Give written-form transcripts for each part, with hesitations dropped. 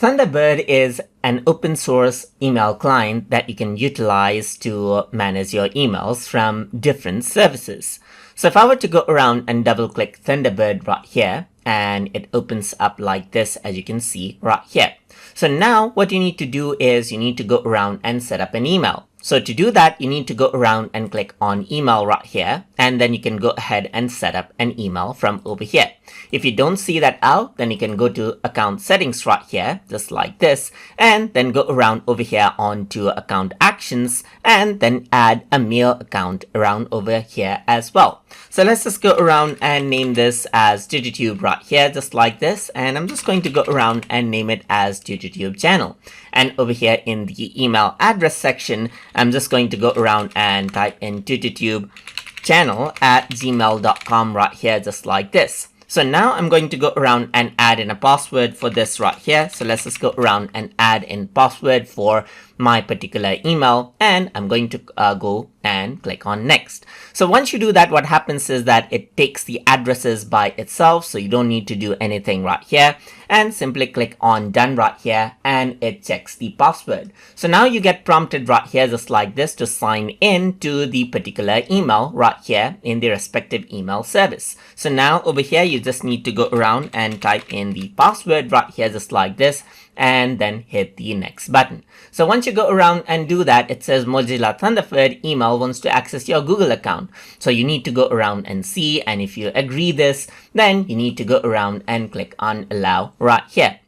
Thunderbird is an open source email client that you can utilize to manage your emails from different services. So if I were to go around and double click Thunderbird right here, and it opens up like this, as you can see right here. So now what you need to do is you need to go around and set up an email. So to do that, you need to go around and click on email right here, and then you can go ahead and set up an email from over here. If you don't see that out, then you can go to account settings right here, just like this, and then go around over here onto account actions, and then add a mail account around over here as well. So let's just go around and name this as DigiTube right here, just like this, and I'm just going to go around and name it as DigiTube channel. And over here in the email address section, I'm just going to go around and type in DigiTube channel at gmail.com right here, just like this. So now I'm going to go around and add in a password for this right here. So let's just go around and add in password for my particular email, and I'm going to go and click on next. So once you do that, what happens is that it takes the addresses by itself, so you don't need to do anything right here, and simply click on done right here, and it checks the password. So now you get prompted right here, just like this, to sign in to the particular email right here in the respective email service. So now over here, you just need to go around and type in the password right here, just like this, and then hit the next button. So once you go around and do that, it says Mozilla Thunderbird email wants to access your Google account. So you need to go around and see, and if you agree this, then you need to go around and click on allow right here.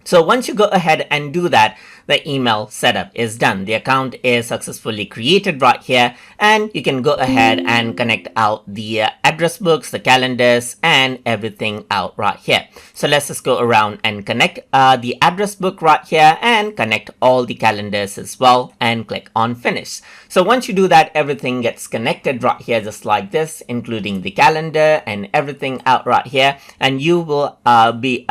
So once you go ahead and do that, the email setup is done. The account is successfully created right here, and you can go ahead and connect out the address books, the calendars, and everything out right here. So let's just go around and connect the address book right here and connect all the calendars as well, and click on finish. So once you do that, everything gets connected right here, just like this, including the calendar and everything out right here, and you will be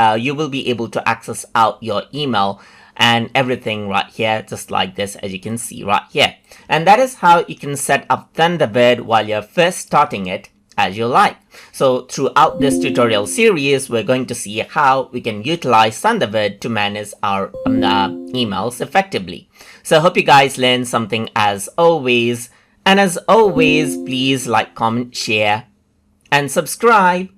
able to access out your email and everything right here, just like this, as you can see right here. And that is how you can set up Thunderbird while you're first starting it as you like. So throughout this tutorial series, we're going to see how we can utilize Thunderbird to manage our emails effectively. So I hope you guys learned something as always. And as always, please like, comment, share, and subscribe.